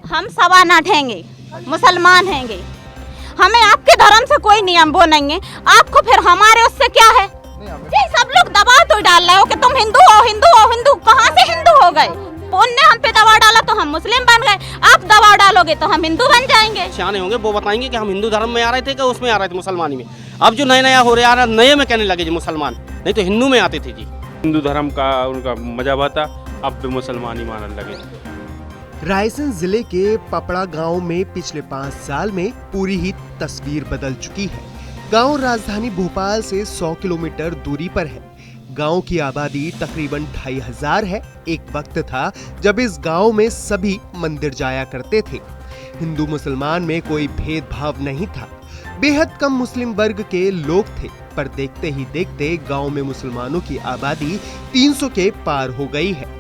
हम सवा ना ठेंगे, मुसलमान हैंगे, हमें आपके धर्म से कोई नियम वो नहीं है। आपको फिर हमारे उससे क्या है जी? सब लोग दबाव तो डाल रहे हो कि तुम हिंदू हो, हिंदू हो, हिंदू। कहाँ से हिंदू हो गए? उनने हम पे दबाव डाला तो हम मुस्लिम बन गए, आप दबाव डालोगे तो हम हिंदू बन जाएंगे। सियाने होंगे वो बताएंगे कि हम हिंदू धर्म में आ रहे थे कि उसमें आ रहे थे मुसलमानी में। अब जो नया नया हो रहा है, नए में कहने लगे जी मुसलमान, नहीं तो हिंदू में आते थे जी। हिंदू धर्म का उनका मजहब था, अब भी मुसलमान ही मानने लगे। रायसेन जिले के पपड़ा गांव में पिछले 5 साल में पूरी ही तस्वीर बदल चुकी है। गांव राजधानी भोपाल से 100 किलोमीटर दूरी पर है। गांव की आबादी तकरीबन 2500 है। एक वक्त था जब इस गांव में सभी मंदिर जाया करते थे। हिंदू मुसलमान में कोई भेदभाव नहीं था। बेहद कम मुस्लिम वर्ग के लोग थे, पर देखते ही देखते गांव में मुसलमानों की आबादी 300 के पार हो गई है।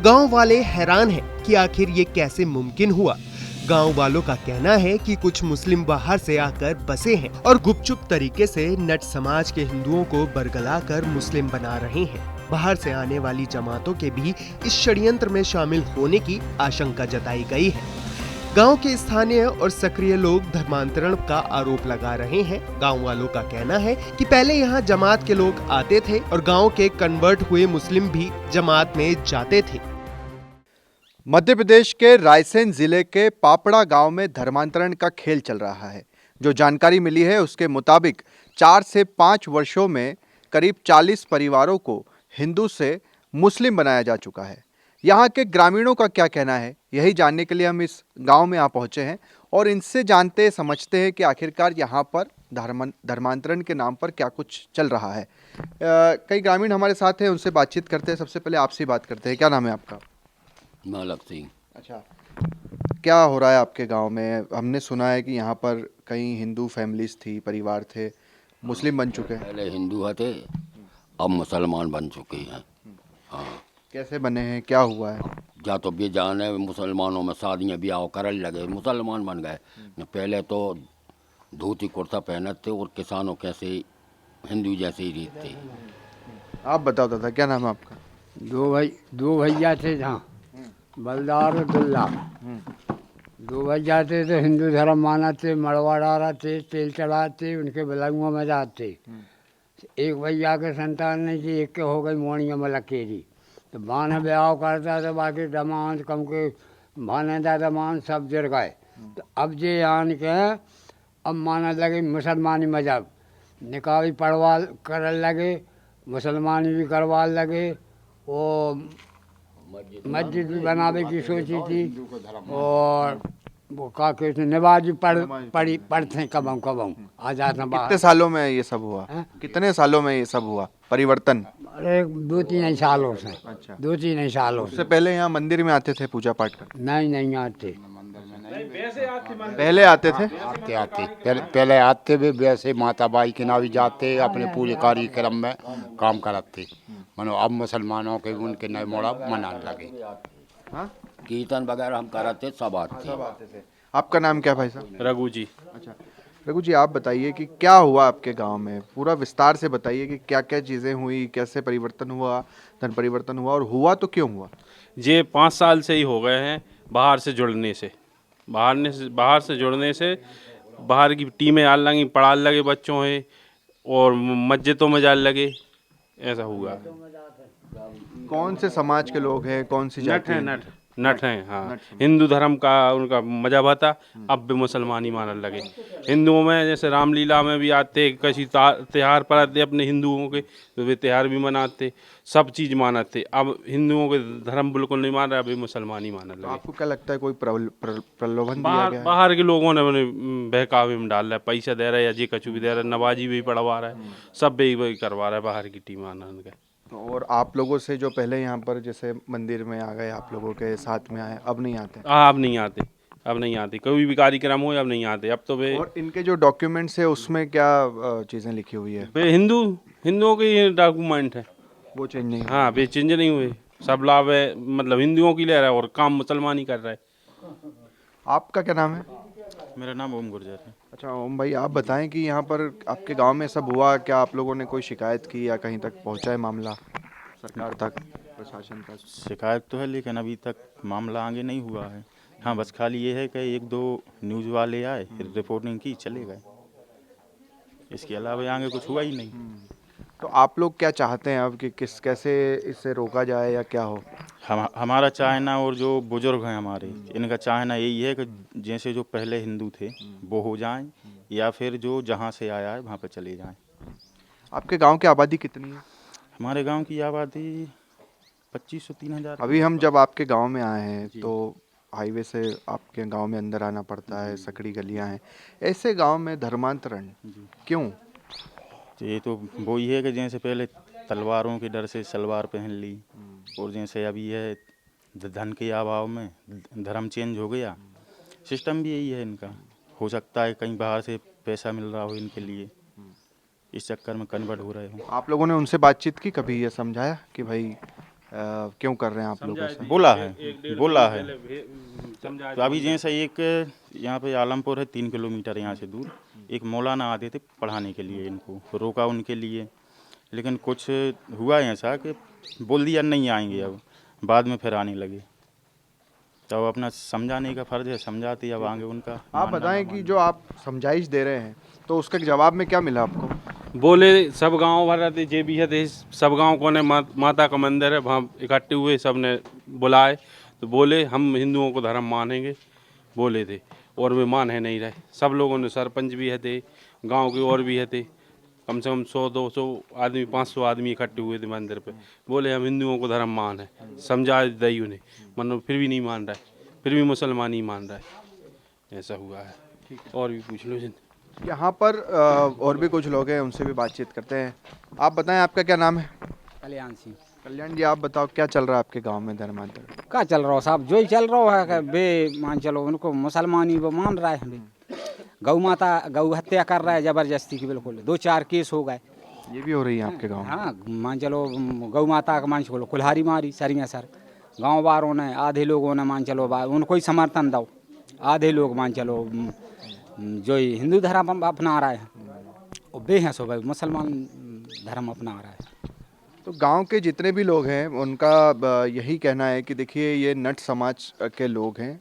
गांव वाले हैरान हैं कि आखिर ये कैसे मुमकिन हुआ। गांव वालों का कहना है कि कुछ मुस्लिम बाहर से आकर बसे हैं और गुपचुप तरीके से नट समाज के हिंदुओं को बरगलाकर मुस्लिम बना रहे हैं। बाहर से आने वाली जमातों के भी इस षड्यंत्र में शामिल होने की आशंका जताई गई है। गांव के स्थानीय और सक्रिय लोग धर्मांतरण का आरोप लगा रहे हैं। गांव वालों का कहना है कि पहले यहां जमात के लोग आते थे और गांव के कन्वर्ट हुए मुस्लिम भी जमात में जाते थे। मध्य प्रदेश के रायसेन जिले के पापड़ा गांव में धर्मांतरण का खेल चल रहा है। जो जानकारी मिली है उसके मुताबिक 4 से 5 वर्षों में करीब 40 परिवारों को हिंदू से मुस्लिम बनाया जा चुका है। यहाँ के ग्रामीणों का क्या कहना है, यही जानने के लिए हम इस गांव में यहाँ पहुँचे हैं और इनसे जानते समझते हैं कि आखिरकार यहाँ पर धर्मांतरण के नाम पर क्या कुछ चल रहा है। कई ग्रामीण हमारे साथ हैं, उनसे बातचीत करते हैं। सबसे पहले आपसे बात करते हैं। क्या नाम है आपका? मालक सिंह। अच्छा, क्या हो रहा है आपके गांव में? हमने सुना है कि यहाँ पर कई हिंदू फैमिलीज थी, परिवार थे, मुस्लिम बन चुके हैं। पहले हिंदू थे, अब मुसलमान बन चुके हैं। हाँ, कैसे बने हैं, क्या हुआ है? या तो बेजान है, मुसलमानों में शादियाँ ब्याह करने लगे, मुसलमान बन गए। पहले तो धोती कुर्ता पहनते थे और किसानों कैसे हिंदू जैसे ही रीत थे। आप बताओ दादा, क्या नाम है आपका? दो भैया थे जहाँ बलदार और दुल्ला। दो भैया थे तो हिंदू धर्म मानते, मड़वा डालते, तेल चढ़ाते, उनके बलुआ में जाते। एक भैया के संतान नहीं थी, एक के हो गई मोड़िया में लकेरी, तो बाने ब्याह करता था, बाकी दमान कम के भाने दादा मान सब जर गए। तो अब जे आन के अब मानने लगे मुसलमानी मजहब, निकाह भी पढ़वा कर लगे, मुसलमानी भी करवा लगे, वो मस्जिद भी बनावे की सोची थी और वो का कहते नमाज भी पढ़ते कबम आ जाते बाहर। कितने सालों में ये सब हुआ? कितने सालों में ये सब हुआ परिवर्तन? अरे 2-3 सालों से। अच्छा, 2-3 सालों से। उससे पहले यहाँ मंदिर में आते थे पूजा पाठ कर? नहीं आते। पहले आते थे? पहले आते भी वैसे माता बाई के नावी जाते, अपने पूरे कार्यक्रम में काम कराते। मनो अब मुसलमानों के उनके नए मोड़ा मनाने लगे। हाँ, कीर्तन वगैरह हम कराते, सब आते थे। आपका नाम क्या भाई साहब? रघु जी। अच्छा, रघु जी आप बताइए कि क्या हुआ आपके गांव में, पूरा विस्तार से बताइए कि क्या क्या चीज़ें हुई, कैसे परिवर्तन हुआ, धन परिवर्तन हुआ, और हुआ तो क्यों हुआ? ये 5 साल से ही हो गए हैं बाहर से जुड़ने से। बाहर से जुड़ने से बाहर की टीमें आने लगी, पढ़ाने लगे बच्चों है और मस्जिदों में जाने लगे, ऐसा हुआ। कौन से समाज के लोग हैं, कौन सी जाति हैं? नट हैं, हाँ। हिंदू धर्म का उनका मजहब था, अब भी मुसलमान ही मानने लगे। हिंदुओं में जैसे रामलीला में भी आते, किसी त्योहार पर आते अपने हिंदुओं के, तो वे त्योहार भी मनाते, सब चीज़ मानते। अब हिंदुओं के धर्म बिल्कुल नहीं मान रहे, अभी मुसलमान ही मानने लगे। आपको क्या लगता है कोई प्रलोभन दिया गया है? बाहर के लोगों ने बहकावे में डाल रहा है, पैसा दे रहा है या जी कचू भी दे रहा है, नवाजी भी पढ़वा रहा है, सब वही करवा रहा है बाहर की टीम आनंद के। और आप लोगों से जो पहले यहाँ पर जैसे मंदिर में आ गए, आप लोगों के साथ में आए, अब नहीं आते? अब नहीं आते, कोई भी कार्यक्रम हो अब नहीं आते। अब तो वे और इनके जो डॉक्यूमेंट्स है उसमें क्या चीज़ें लिखी हुई है? वे हिंदुओं के ही डॉक्यूमेंट है, वो चेंज नहीं? हाँ, वे चेंज नहीं हुए। सब लाभ है, मतलब हिंदुओं की ले रहा है और काम मुसलमान ही कर रहा है। आपका क्या नाम है? मेरा नाम ओम गुर्जर है। अच्छा ओम भाई, आप बताएं कि यहाँ पर आपके गांव में सब हुआ क्या? आप लोगों ने कोई शिकायत की या कहीं तक पहुँचा है मामला सरकार तक, प्रशासन तक? शिकायत तो है लेकिन अभी तक मामला आगे नहीं हुआ है। हाँ, बस खाली ये है कि 1-2 न्यूज़ वाले आए, फिर रिपोर्टिंग की, चले गए। इसके अलावा आगे कुछ हुआ ही नहीं। तो आप लोग क्या चाहते हैं अब कि कैसे इसे रोका जाए या क्या हो? हमारा चाहना और जो बुजुर्ग हैं हमारे, इनका चाहना यही है कि जैसे जो पहले हिंदू थे वो हो जाएं, या फिर जो जहाँ से आया है वहाँ पे चले जाएं। आपके गांव की आबादी कितनी है? हमारे गांव की आबादी 2500-3000। अभी हम जब आपके गांव में आए हैं तो हाईवे से आपके गांव में अंदर आना पड़ता है, सकड़ी गलियां हैं, ऐसे गांव में धर्मांतरण क्यों? तो ये तो वही है कि जैसे पहले तलवारों के डर से सलवार पहन ली, और जैसे अभी है धन के अभाव में धर्म चेंज हो गया। सिस्टम भी यही है इनका। हो सकता है कहीं बाहर से पैसा मिल रहा हो इनके लिए, इस चक्कर में कन्वर्ट हो रहे हो। आप लोगों ने उनसे बातचीत की, कभी ये समझाया कि भाई क्यों कर रहे हैं आप लोग ऐसा? बोला है। तो अभी जैसे एक यहाँ पे आलमपुर है 3 किलोमीटर यहाँ से दूर, एक मौलाना आते थे पढ़ाने के लिए, इनको रोका उनके लिए, लेकिन कुछ हुआ ऐसा कि बोल दिया नहीं आएंगे, अब बाद में फिर आने लगे। तो अपना समझाने का फर्ज है, समझाते अब आगे उनका। आप बताएं कि जो आप समझाइश दे रहे हैं तो उसके जवाब में क्या मिला आपको? बोले सब गांव भर रहते जे भी है, सब गांव को ने माता का मंदिर है, वहाँ इकट्ठे हुए, सब ने बुलाए तो बोले हम हिंदुओं को धर्म मानेंगे, बोले थे, और वे मान है नहीं रहे। सब लोगों ने, सरपंच भी है थे, गांव के और भी है थे, कम से कम 100-200 आदमी, 500 आदमी इकट्ठे हुए थे मंदिर पे, बोले हम हिंदुओं को धर्म मान है। समझा दी उन्हें, मतलब फिर भी नहीं मान रहा है, फिर भी मुसलमान ही मान रहा है। ऐसा हुआ है। और भी पूछ लो। यहाँ पर और भी कुछ लोग हैं, उनसे भी बातचीत करते हैं। आप बताएं, आपका क्या नाम है? कल्याण सिंह। कल्याण जी, आप बताओ क्या चल रहा है आपके गांव में धर्मांतरण? क्या चल रहा हो साहब? जो ही चल रहा है कि बे मान चलो उनको मुसलमानी वो मान रहा है। गौ माता गौ हत्या कर रहा है ज़बरदस्ती की, बिल्कुल 2-4 केस हो गए। ये भी हो रही है आपके गांव में? हाँ, मान चलो गौ माता का मान चलो कुल्हाड़ी मारी सरिया सर, गाँव वालों ने, आधे लोगों ने मान चलो उनको ही समर्थन दो, आधे लोग मान चलो जो हिंदू धर्म अपना रहा है वो बेहस हो भाई मुसलमान धर्म अपना रहा है। तो गांव के जितने भी लोग हैं उनका यही कहना है कि देखिए ये नट समाज के लोग हैं,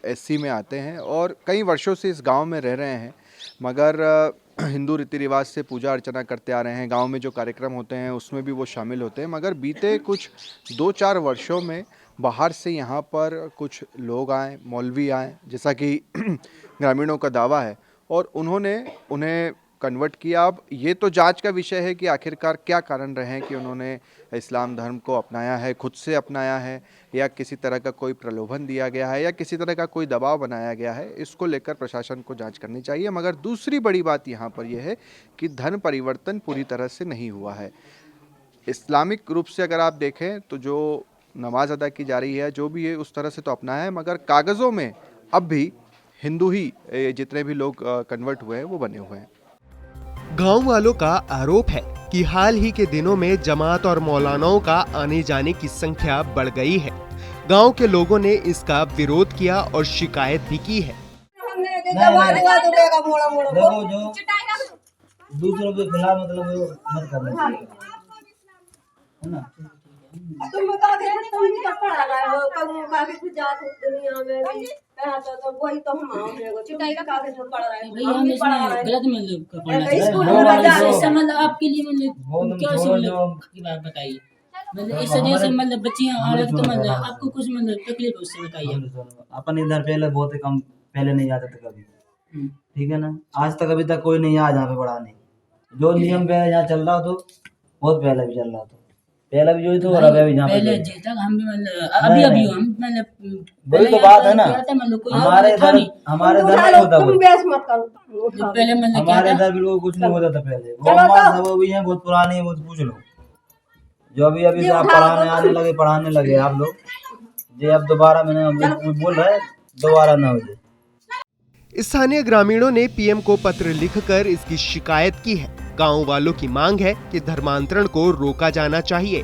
एससी में आते हैं और कई वर्षों से इस गांव में रह रहे हैं, मगर हिंदू रीति रिवाज से पूजा अर्चना करते आ रहे हैं। गांव में जो कार्यक्रम होते हैं उसमें भी वो शामिल होते हैं, मगर बीते कुछ 2-4 वर्षों में बाहर से यहाँ पर कुछ लोग आए, मौलवी आए, जैसा कि ग्रामीणों का दावा है, और उन्होंने उन्हें कन्वर्ट किया। अब ये तो जांच का विषय है कि आखिरकार क्या कारण रहे हैं कि उन्होंने इस्लाम धर्म को अपनाया है, खुद से अपनाया है, या किसी तरह का कोई प्रलोभन दिया गया है, या किसी तरह का कोई दबाव बनाया गया है। इसको लेकर प्रशासन को जांच करनी चाहिए। मगर दूसरी बड़ी बात यहाँ पर यह है कि धर्म परिवर्तन पूरी तरह से नहीं हुआ है। इस्लामिक रूप से अगर आप देखें तो जो नमाज अदा की जा रही है, जो भी है उस तरह से तो अपनाया है, मगर कागज़ों में अब भी हिंदू ही जितने भी लोग कन्वर्ट हुए हैं वो बने हुए हैं। गांव वालों का आरोप है कि हाल ही के दिनों में जमात और मौलानाओं का आने जाने की संख्या बढ़ गई है। गांव के लोगों ने इसका विरोध किया और शिकायत भी की है। दूसरों के खिलाफ मतलब मत करना चाहिए, है ना? तुम बता दे, तुम ही तो पढ़ा रहे हो, कहीं का भी जात दुनिया में भी तो वही तो हम आओगे चिटाई का कागज में पढ़ रहे हैं। भैया हम इसमें गलत मतलब पढ़ना चाहिए, मतलब आपके लिए मतलब क्या की बात बताइए, मतलब इस वजह से मतलब बच्चियां औरत तो मतलब आपको कुछ मतलब तकलीफ उससे बताइए। अपन इधर पहले बहुत ही कम, पहले नहीं जाते थे कभी, ठीक है ना? आज तक अभी तक कोई नहीं आया जहाँ पे पढ़ाने। जो नियम पहले यहाँ चल रहा तो बहुत पहले भी चल रहा था, पहले भी जो तो अभी यहाँ पहले जी तक हम भी मतलब अभी हम मतलब वही तो बात है ना, हमारे इधर नहीं होता तुम बेस मत करो। पहले मतलब हमारे इधर बिल्कुल कुछ नहीं होता था पहले। वो भी हैं बहुत पुरानी है, वो पूछ लो। जो अभी अभी से आप पढ़ाने लगे आप लोग, ये अब दोबारा मैंने बोल रहा है दोबारा ना हो जाए। स्थानीय ग्रामीणों ने पीएम को पत्र लिखकर इसकी शिकायत की है। गांव वालों की मांग है कि धर्मांतरण को रोका जाना चाहिए।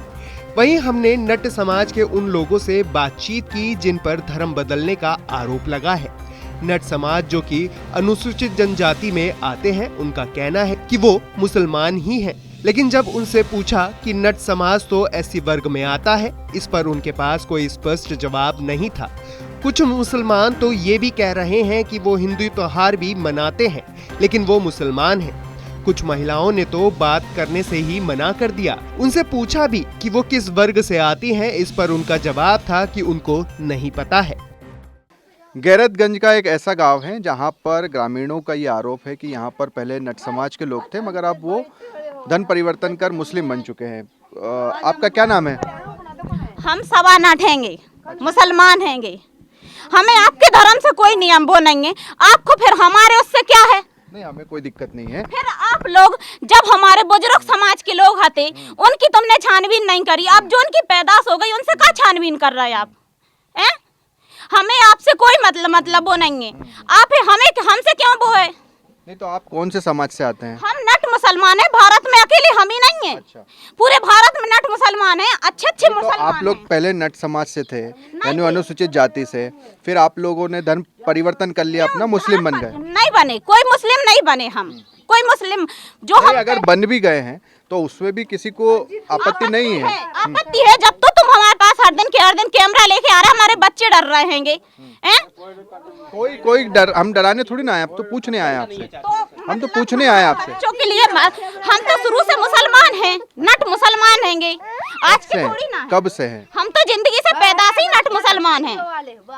वहीं हमने नट समाज के उन लोगों से बातचीत की जिन पर धर्म बदलने का आरोप लगा है। नट समाज जो कि अनुसूचित जनजाति में आते हैं, उनका कहना है कि वो मुसलमान ही हैं। लेकिन जब उनसे पूछा कि नट समाज तो एससी वर्ग में आता है, इस पर उनके पास कोई स्पष्ट जवाब नहीं था। कुछ मुसलमान तो ये भी कह रहे हैं कि वो हिंदू त्योहार भी मनाते हैं, लेकिन वो मुसलमान हैं। कुछ महिलाओं ने तो बात करने से ही मना कर दिया। उनसे पूछा भी कि वो किस वर्ग से आती हैं, इस पर उनका जवाब था कि उनको नहीं पता है। गैरतगंज का एक ऐसा गांव है जहां पर ग्रामीणों का ये आरोप है कि यहां पर पहले नट समाज के लोग थे, मगर अब वो धन परिवर्तन कर मुस्लिम बन चुके हैं। आपका क्या नाम है? हम सवा नट हैंगे, मुसलमान हैंगे। हमें आपके धर्म से कोई नियम वो नहीं है, आपको फिर हमारे उससे क्या है? नहीं, हमें कोई दिक्कत नहीं है। फिर आप लोग जब हमारे बुजुर्ग समाज के लोग थे, उनकी तुमने छानबीन नहीं करी। अब जो उनकी पैदाश हो गई उनसे क्या छानबीन कर रहे हैं आप? हैं? हमें आपसे कोई मतलब वो नहीं है। आप हमसे क्यों वो है? नहीं तो आप कौन से समाज से आते हैं? हम नट मुसलमान हैं, भारत में अकेले हम ही नहीं है। अच्छा। पूरे भारत में नट मुसलमान हैं, अच्छे मुसलमान। आप लोग पहले नट समाज से थे, यानी अनुसूचित जाति से, फिर आप लोगों ने धर्म परिवर्तन कर लिया, अपना मुस्लिम बन गए। नहीं बने, कोई मुस्लिम नहीं बने। हम कोई मुस्लिम जो हम अगर बन भी गए हैं तो उसमें भी किसी को आपत्ति नहीं है। आपत्ति है जब तो तुम हमारे पास हर दिन कैमरा लेके आ रहे, हमारे बच्चे डर रहे हैंगे। कोई डर, हम डराने थोड़ी ना आए, अब तो पूछने आए आपसे। हम तो पूछने आए आपसे। बच्चों के लिए हम तो शुरू से मुसलमान हैं, नट मुसलमान हैंगे। आज की थोड़ी ना। कब से हैं? हम तो जिंदगी से पैदा से ही नट मुसलमान हैं।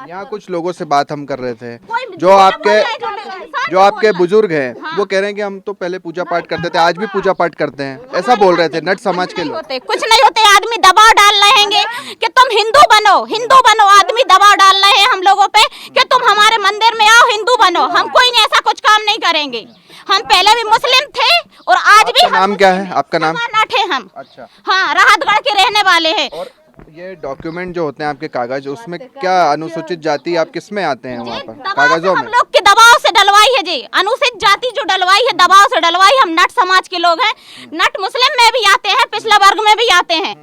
यहाँ कुछ लोगों से बात हम कर रहे थे, जो आपके बुजुर्ग हैं, वो कह रहे हैं कि हम तो पहले पूजा पाठ करते थे, आज भी पूजा पाठ करते हैं, ऐसा बोल रहे थे नट समाज के लोग। कुछ नहीं होते, आदमी दबाव डाल रहे हैं कि तुम हिंदू बनो। आदमी दबाव डाल रहे हैं हम लोगों पे कि तुम हमारे मंदिर में आओ, हिंदू बनो। हम कोई नहीं ऐसा कुछ काम नहीं करेंगे। हम पहले भी मुस्लिम थे और आज भी। नाम क्या है आपका? नाम नट है हम। अच्छा। हाँ, राहतगढ़ के रहने वाले हैं। और ये डॉक्यूमेंट जो होते हैं आपके कागज, उसमें क्या अनुसूचित जाति आप किस में आते हैं? वहाँ पर कागजों में हम लोग के दबाव से डलवाई है जी, अनुसूचित जाति जो डलवाई है, दबाव से डलवाई। हम नट समाज के लोग हैं, नट मुस्लिम में भी आते हैं, पिछले वर्ग में भी आते हैं।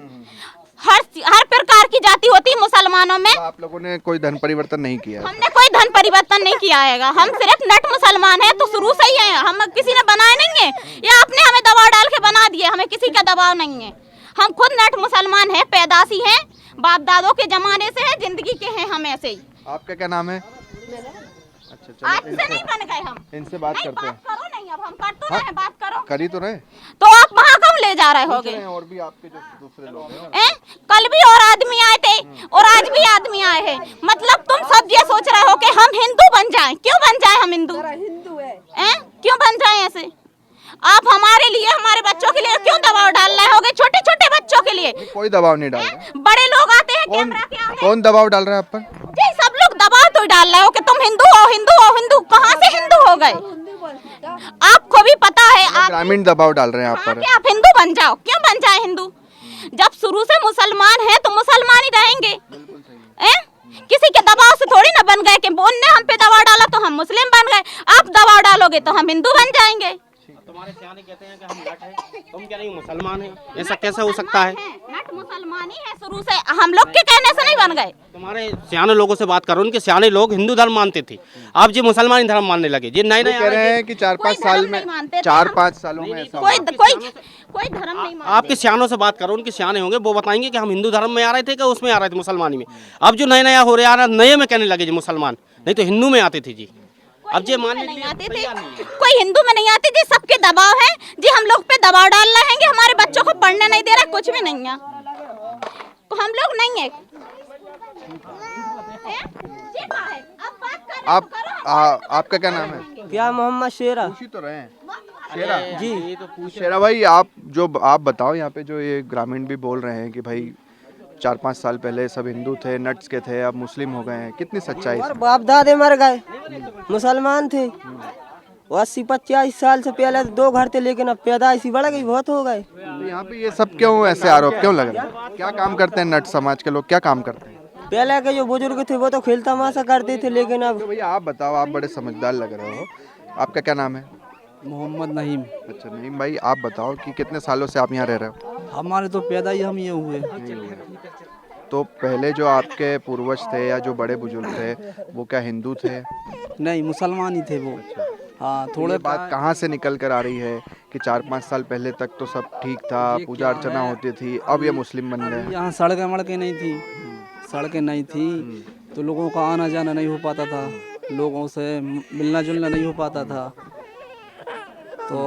हर प्रकार की जाति होती है मुसलमानों में। आप लोगों ने कोई धन परिवर्तन नहीं किया? हमने कोई धन परिवर्तन नहीं किया है। हम सिर्फ नट मुसलमान हैं, तो शुरू से ही है। हम किसी ने बनाए नहीं है, या आपने हमें दबाव डाल के बना दिए। हमें किसी का दबाव नहीं है। हम खुद नट मुसलमान हैं, पैदाशी हैं, बाप दादों के जमाने से है, जिंदगी के हैं हम ऐसे ही। आपका क्या नाम है? अच्छा, चलो आज से नहीं बन गए हम। इनसे बात करते हैं। करो नहीं, अब हम कर तो रहे हैं, बात करो। करी तो रहे। तो आप वहाँ कौन ले जा रहे होगे? और भी आपके जो दूसरे लोग हैं। कल भी और आदमी आए थे और आज भी आदमी आए हैं। मतलब तुम सब ये सोच रहे हो कि हम हिंदू बन जाएं। क्यों बन जाएं हम हिंदू? क्यों बन जाएं ऐसे? आप हमारे लिए, हमारे बच्चों के लिए क्यों दबाव डाल रहे होगे? छोटे छोटे बच्चों के लिए कोई दबाव नहीं डाल रहा। बड़े लोग आते हैं, कैमरा के आगे। कौन दबाव डाल रहा है आप पर? जी, सब लोग दबाव तो डाल रहे हो कि तुम हिंदू हो। कहाँ से हिंदू हो गए? आपको भी पता है। आप ग्रामीण दबाव डाल रहे हैं आप पर। आप हिंदू बन जाओ। क्यों बन जाए हिंदू? जब शुरू से मुसलमान है तो मुसलमान ही रहेंगे। किसी के दबाव से थोड़ी ना बन गए कि उनने हम पे दबाव डाला तो हम मुस्लिम बन गए। आप दबाव डालोगे तो हम हिंदू बन जाएंगे। तुम्हारे सियाने कहते हैं कि हम नट हैं, तुम क्या नहीं मुसलमान हैं? ऐसा कैसे हो सकता है? नट मुसलमान ही है शुरू से, हम लोग के कहने से नहीं बन गए। तुम्हारे सियाने लोगों से बात करो, उनके सियाने लोग हिंदू धर्म मानते थे, आप जी मुसलमान धर्म मानने लगे। ये नए कह रहे हैं कि 4-5 साल में, 4-5 सालों में ऐसा कोई धर्म नहीं मानते। आपके सियानों से बात करो, उनके सियाने होंगे, वो बताएंगे कि हम हिंदू धर्म में आ रहे थे कि उसमें आ रहे थे, मुसलमानी में। अब जो नया हो रहा है, नए में कहने लगे जी मुसलमान, नहीं तो हिंदू में आते थे जी। अब ये मान नहीं आते थे, कोई हिंदू में नहीं आते थे। सबके दबाव है जी, हम लोग पे दबाव डाल रहे हैं कि हमारे बच्चों को पढ़ने नहीं दे रहा। कुछ भी नहीं है, तो हम लोग नहीं है। आपका क्या नाम है? क्या मोहम्मद शेरा। पूछ ही तो रहे हैं। शेरा जी, शेरा भाई, आप बताओ, यहाँ पे जो ये ग्रामीण भी बोल रहे हैं कि भाई 4-5 साल पहले सब हिंदू थे, नट्स के थे, अब मुस्लिम हो गए हैं, कितनी सच्चाई? बाप दादे मर गए, मुसलमान थे। 80-85 साल से पहले 2 घर थे, लेकिन अब पैदाइशी बढ़ गई, बहुत हो गए। तो यहाँ पे ये सब क्यों ऐसे आरोप क्यों लग रहे हैं? क्या काम करते हैं नट समाज के लोग, क्या काम करते हैं? पहले के जो बुजुर्ग थे वो तो खेल तमाशा करते थे, लेकिन अब। तो भैया आप बताओ, आप बड़े समझदार लग रहे हो, आपका क्या नाम है? मोहम्मद नहीम। अच्छा नहीम भाई, आप बताओ कि कितने सालों से आप यहाँ रह रहे हो? हमारे तो पैदा ही हम ये हुए। तो पहले जो आपके पूर्वज थे या जो बड़े बुजुर्ग थे, वो क्या हिंदू थे? नहीं, मुसलमान ही थे वो। हाँ, थोड़े बात कहाँ से निकल कर आ रही है कि 4-5 साल पहले तक तो सब ठीक था, पूजा अर्चना होती थी, अब ये मुस्लिम बन गए? यहाँ सड़कें मड़कें नहीं थी, सड़कें नहीं थी, तो लोगों का आना जाना नहीं हो पाता था, लोगों से मिलना जुलना नहीं हो पाता था। तो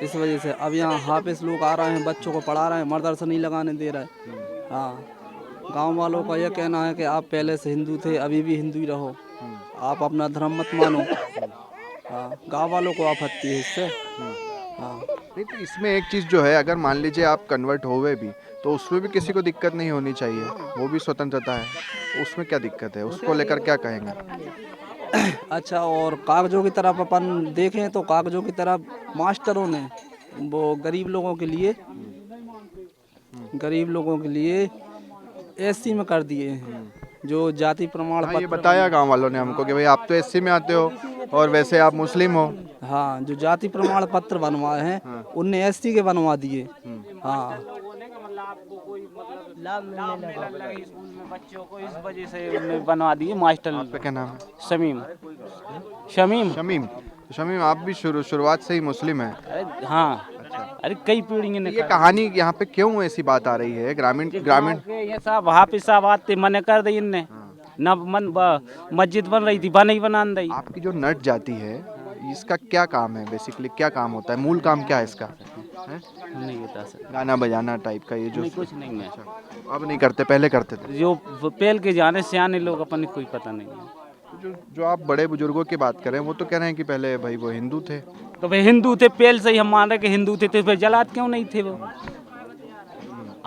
इस वजह से अब यहाँ हाफिज लोग आ रहे हैं, बच्चों को पढ़ा रहे हैं, मदरसा नहीं लगाने दे रहे। हाँ, गांव वालों का यह कहना है कि आप पहले से हिंदू थे, अभी भी हिंदू ही रहो, आप अपना धर्म मत मानो। हाँ, गांव वालों को आपत्ति है इससे। हाँ, नहीं तो इसमें एक चीज़ जो है, अगर मान लीजिए आप कन्वर्ट होवे भी तो उसमें भी किसी को दिक्कत नहीं होनी चाहिए, वो भी स्वतंत्रता है, उसमें क्या दिक्कत है, उसको लेकर क्या कहेंगे? अच्छा, और कागजों की तरफ अपन देखें तो कागजों की तरफ मास्टरों ने वो गरीब लोगों के लिए एससी में कर दिए हैं, जो जाति प्रमाण हाँ, ये पत्र। बताया गांव वालों ने हमको कि भाई आप तो एससी में आते हो और वैसे आप मुस्लिम हो। हाँ, जो जाति प्रमाण पत्र बनवाए हैं उनने एससी के बनवा दिए। हाँ, बच्चों को इस वजह से उन्होंने बनवा दिए मास्टर। आपका क्या नाम है? शमीम। शमीम, तो शमीम आप भी शुरुआत से ही मुस्लिम हैं? अरे हाँ, अरे कई पीढ़ियों ने ये कहानी यहाँ पे क्यों ऐसी बात आ रही है? ग्रामीण ये सब हाफिज साहब आते मने कर दी इनने न मस्जिद बन रही थी, बन बनान दी। आपकी जो नट जाती है इसका क्या काम है? बेसिकली क्या काम होता है, मूल काम क्या है इसका? नहीं होता सर, गाना बजाना टाइप का, ये जो नहीं, कुछ नहीं है। अब नहीं करते, पहले करते थे। जो पहल के जाने से आने लोग अपन कोई पता नहीं है। जो आप बड़े बुजुर्गों की बात करें वो तो कह रहे हैं कि पहले भाई वो हिंदू थे। तो भाई हिंदू थे, पहल से ही हम मान रहे कि हिंदू थे, तो फिर जलात क्यों नहीं थे वो?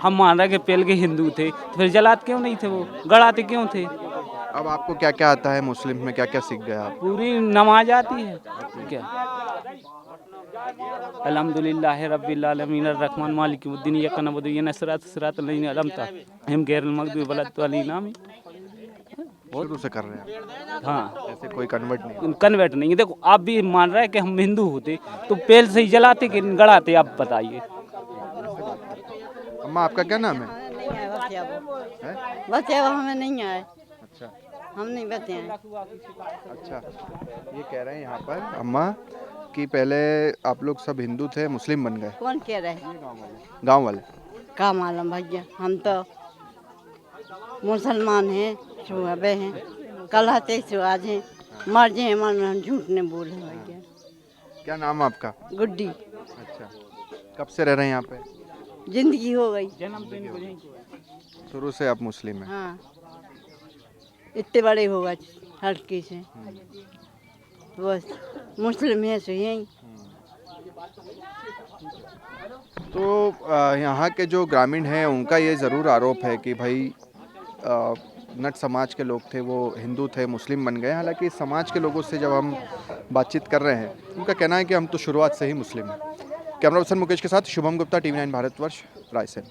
हम मान रहे कि पहल के हिंदू थे, तो फिर जलात क्यों नहीं थे वो? गड़ाते क्यों थे? अब आपको क्या क्या आता है मुस्लिम में, क्या क्या सीख गए आप? पूरी नमाज आती है क्या? अल्हम्दुलिल्लाह रब्बिल आलमीन अर्रहमान मालिकिद्दीन इय्याका नअबुदु व इय्याका नस्तईन सिरातल लज़ीना अनअमता अलैहिम गैरिल मग़दूबि अलैहिम। शुरू से कर रहे हैं? हाँ, ऐसे कोई कन्वर्ट नहीं है। देखो आप भी मान रहे हैं कि हम हिंदू होते तो पहल से ही जलाते कि गड़ाते, आप बताइए। अम्मा आपका क्या नाम है? बच्चे वो हमें नहीं आए। अच्छा, हम नहीं बचे हैं। अच्छा, ये कह रहे हैं यहाँ पर अम्मा कि पहले आप लोग सब हिंदू थे, मुस्लिम बन गए। कौन कह रहे हैं? गांव वाले। का मालूम भैया, हम तो मुसलमान हैं, सुबह हैं, कल आते सो आज हैं, मर जाए मन झूठ ने बोले भैया। क्या नाम है आपका? गुड्डी। अच्छा, कब से रह रहे हैं यहाँ पे? जिंदगी हो गई। शुरू से आप मुस्लिम हैं? हाँ, इतने बड़े हो गए हल्के से, बस मुस्लिम है सो यही। तो यहाँ के जो ग्रामीण हैं उनका ये ज़रूर आरोप है कि भाई नट समाज के लोग थे, वो हिंदू थे, मुस्लिम बन गए। हालांकि समाज के लोगों से जब हम बातचीत कर रहे हैं, उनका कहना है कि हम तो शुरुआत से ही मुस्लिम हैं। कैमरा पर्सन मुकेश के साथ शुभम गुप्ता, TV9 भारतवर्ष, रायसेन।